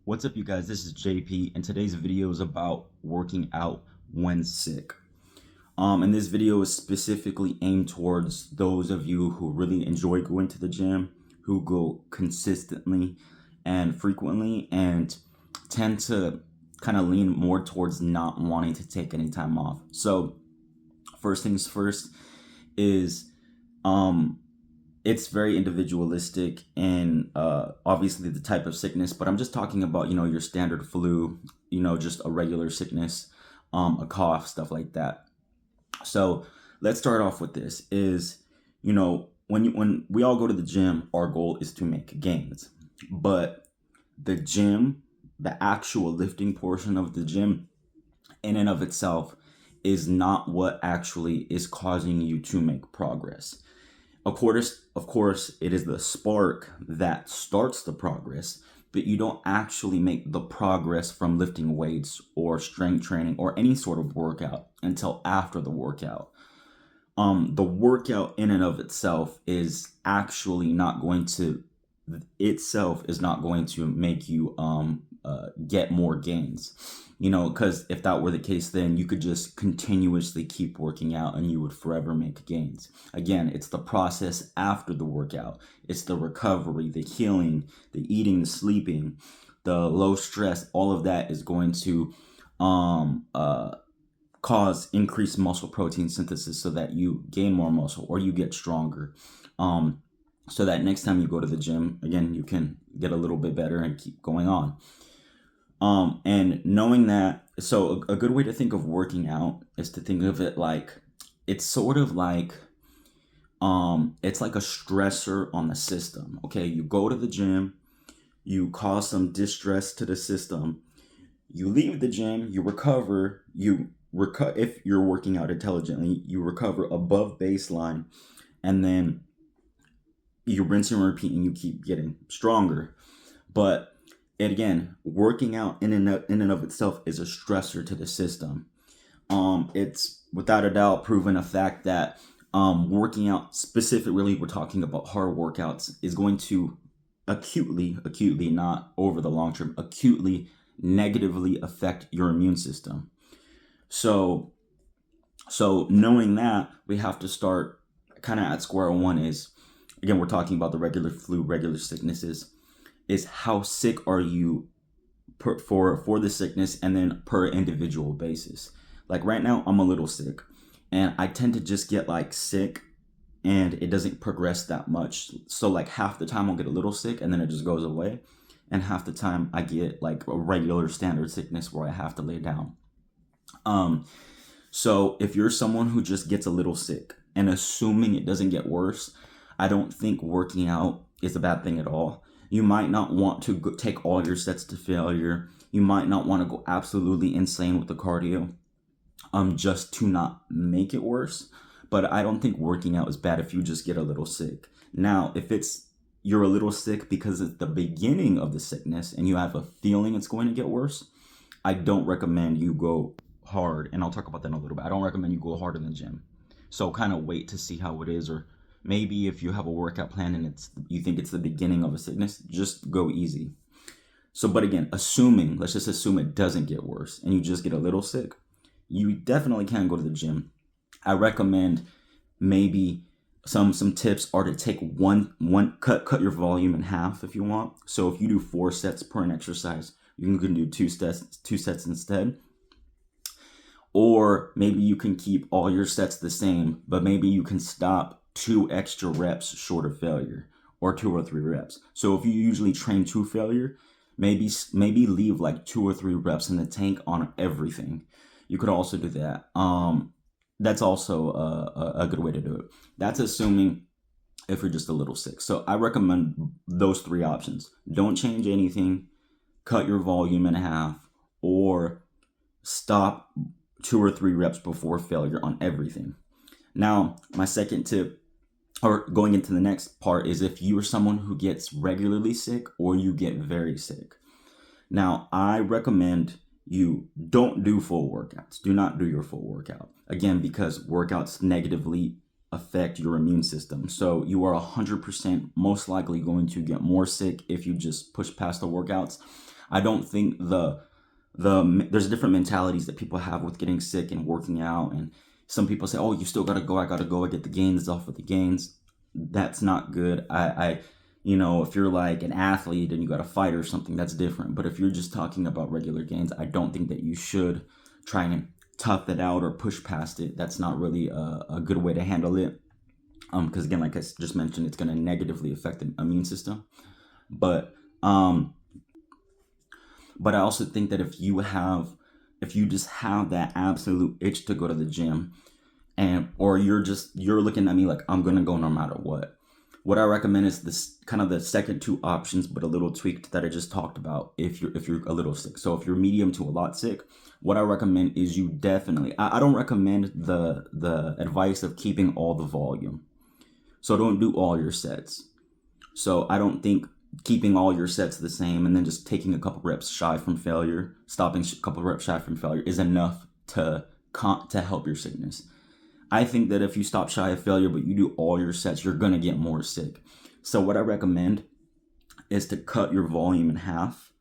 What's up, you guys? This is JP, and today's video is about working out when sick. And this video is specifically aimed towards those of you who really enjoy going to the gym, who go consistently and frequently, and tend to kind of lean more towards not wanting to take any time off. So, first things first is it's very individualistic and obviously the type of sickness, but I'm just talking about, your standard flu, just a regular sickness, a cough, stuff like that. So let's start off with this is, when we all go to the gym, our goal is to make gains, but the gym, the actual lifting portion of the gym in and of itself is not what actually is causing you to make progress. Of course, it is the spark that starts the progress, but you don't actually make the progress from lifting weights or strength training or any sort of workout until after the workout. The workout in and of itself is actually not going to make you get more gains, because if that were the case, then you could just continuously keep working out and you would forever make gains. Again, it's the process after the workout. It's the recovery, the healing, the eating, the sleeping, the low stress. All of that is going to cause increased muscle protein synthesis so that you gain more muscle or you get stronger. So that next time you go to the gym, again, you can get a little bit better and keep going on. And knowing that, so a good way to think of working out is to think of it like, it's sort of like, it's like a stressor on the system. Okay. You go to the gym, you cause some distress to the system, you leave the gym, you recover, if you're working out intelligently, you recover above baseline, and then you rinse and repeat and you keep getting stronger. But and again, working out in and of itself is a stressor to the system. It's without a doubt proven a fact that working out, specifically, we're talking about hard workouts, is going to acutely, not over the long term, acutely negatively affect your immune system. So knowing that, we have to start kind of at square one. Is, again, we're talking about the regular flu, regular sicknesses, is how sick are you for the sickness, and then per individual basis. Like right now, I'm a little sick, and I tend to just get like sick and it doesn't progress that much. So like half the time I'll get a little sick and then it just goes away, and half the time I get like a regular standard sickness where I have to lay down. So if you're someone who just gets a little sick and assuming it doesn't get worse, I don't think working out is a bad thing at all. You might not want to take all your sets to failure. You might not want to go absolutely insane with the cardio, just to not make it worse. But I don't think working out is bad if you just get a little sick. Now, if you're a little sick because it's the beginning of the sickness and you have a feeling it's going to get worse, I don't recommend you go hard. And I'll talk about that in a little bit. I don't recommend you go hard in the gym. So kind of wait to see how it is, or maybe if you have a workout plan and you think it's the beginning of a sickness, just go easy. So, but again, let's just assume it doesn't get worse and you just get a little sick, you definitely can go to the gym. I recommend maybe some tips are to take cut your volume in half if you want. So if you do 4 sets per an exercise, you can do two sets instead. Or maybe you can keep all your sets the same, but maybe you can stop 2 extra reps short of failure, or 2 or 3 reps. So if you usually train to failure, maybe leave like 2 or 3 reps in the tank on everything. You could also do that. That's also a good way to do it. That's assuming if you're just a little sick. So I recommend those 3 options. Don't change anything, cut your volume in half, or stop 2 or 3 reps before failure on everything. Now, my second tip, or going into the next part, is if you are someone who gets regularly sick or you get very sick. Now, I recommend you don't do full workouts. Do not do your full workout. Again, because workouts negatively affect your immune system. So you are 100% most likely going to get more sick if you just push past the workouts. I don't think there's different mentalities that people have with getting sick and working out, and some people say, oh, you still gotta go, I gotta go, I get the gains off of the gains. That's not good. If you're like an athlete and you got to fight or something, that's different. But if you're just talking about regular gains, I don't think that you should try and tough it out or push past it. That's not really a good way to handle it. Because again, like I just mentioned, it's going to negatively affect the immune system. But I also think that if you just have that absolute itch to go to the gym, or you're looking at me like I'm gonna go no matter what I recommend is this kind of the second two options, but a little tweaked that I just talked about. If you're a little sick, so if you're medium to a lot sick, what I recommend is you definitely, I don't recommend the advice of keeping all the volume. So don't do all your sets. So I don't think keeping all your sets the same and then just taking a couple reps shy from failure, stopping a couple reps shy from failure is enough to help your sickness. I think that if you stop shy of failure, but you do all your sets, you're going to get more sick. So what I recommend is to cut your volume in half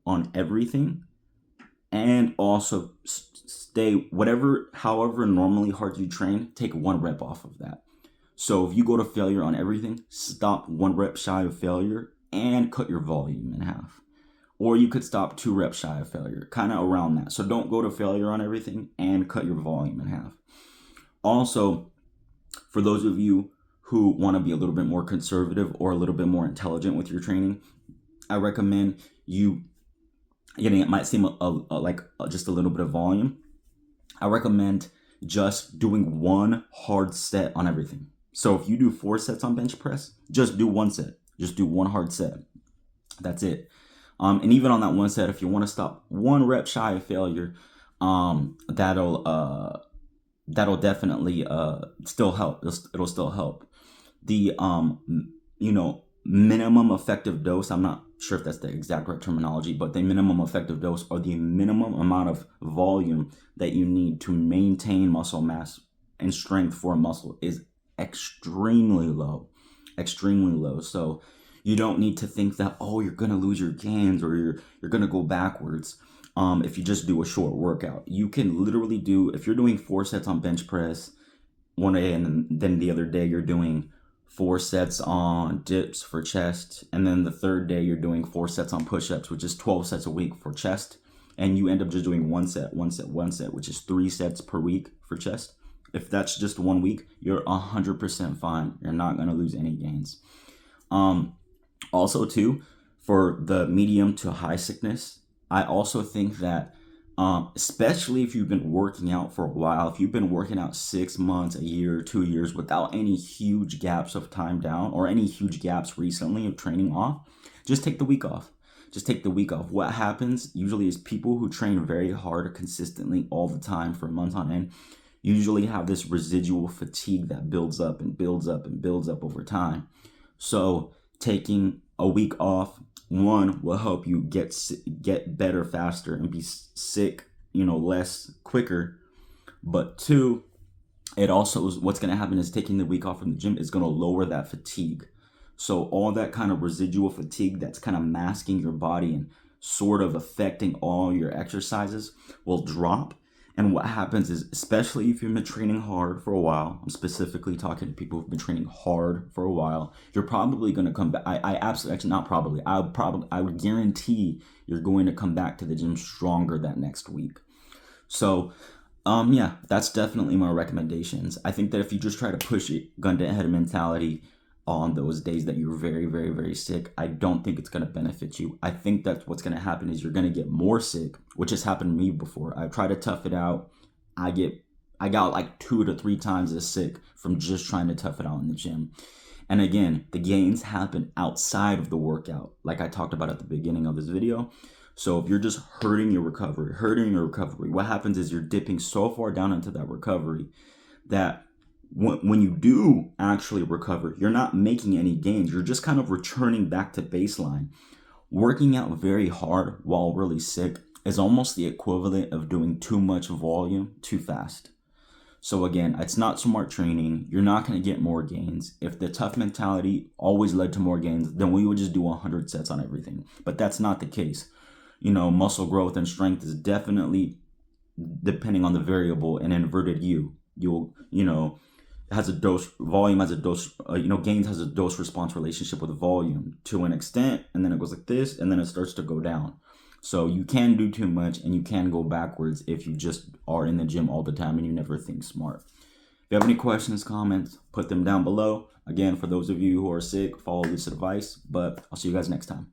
on everything, and also stay however normally hard you train, take 1 rep off of that. So if you go to failure on everything, stop 1 rep shy of failure and cut your volume in half. Or you could stop 2 reps shy of failure, kind of around that. So don't go to failure on everything and cut your volume in half. Also, for those of you who want to be a little bit more conservative or a little bit more intelligent with your training, I recommend you, again, it might seem like just a little bit of volume. I recommend just doing 1 hard set on everything. So if you do 4 sets on bench press, just do 1 set. Just do 1 hard set. That's it. And even on that 1 set, if you want to stop 1 rep shy of failure, that'll definitely still help. It'll still help. The minimum effective dose, I'm not sure if that's the exact right terminology, but the minimum effective dose, or the minimum amount of volume that you need to maintain muscle mass and strength for a muscle, is extremely low. So you don't need to think that, oh, you're gonna lose your gains or you're gonna go backwards. If you just do a short workout, you can literally do, if you're doing 4 sets on bench press one day, and then the other day you're doing 4 sets on dips for chest, and then the third day you're doing 4 sets on push-ups, which is 12 sets a week for chest, and you end up just doing 1 set, which is 3 sets per week for chest. If that's just 1 week, you're 100% fine. You're not going to lose any gains. Also too, for the medium to high sickness, I also think that, especially if you've been working out for a while, if you've been working out 6 months, a year, 2 years without any huge gaps of time down or any huge gaps recently of training off, just take the week off. What happens usually is people who train very hard consistently all the time for months on end usually have this residual fatigue that builds up and builds up and builds up over time. So taking a week off, 1, will help you get better faster and be sick, less quicker. But 2, it also is, what's going to happen is taking the week off from the gym is going to lower that fatigue. So all that kind of residual fatigue that's kind of masking your body and sort of affecting all your exercises will drop. And what happens is, especially if you've been training hard for a while, I'm specifically talking to people who've been training hard for a while, you're probably going to come back. I would guarantee you're going to come back to the gym stronger that next week. So, yeah, that's definitely my recommendations. I think that if you just try to push it, gun to head mentality on those days that you're very, very, very sick, I don't think it's going to benefit you. I think that what's going to happen is you're going to get more sick, which has happened to me before. I try to tough it out. I got like 2 to 3 times as sick from just trying to tough it out in the gym. And again, the gains happen outside of the workout, like I talked about at the beginning of this video. So if you're just hurting your recovery, what happens is you're dipping so far down into that recovery that when you do actually recover, you're not making any gains. You're just kind of returning back to baseline. Working out very hard while really sick is almost the equivalent of doing too much volume too fast. So again, it's not smart training. You're not going to get more gains. If the tough mentality always led to more gains, then we would just do 100 sets on everything. But that's not the case. muscle growth and strength is definitely depending on the variable. An inverted U, you'll, has a dose, volume has a dose, gains has a dose response relationship with volume to an extent, and then it goes like this, and then it starts to go down. So you can do too much and you can go backwards if you just are in the gym all the time and you never think smart. If you have any questions, comments, put them down below. Again, for those of you who are sick, follow this advice, but I'll see you guys next time.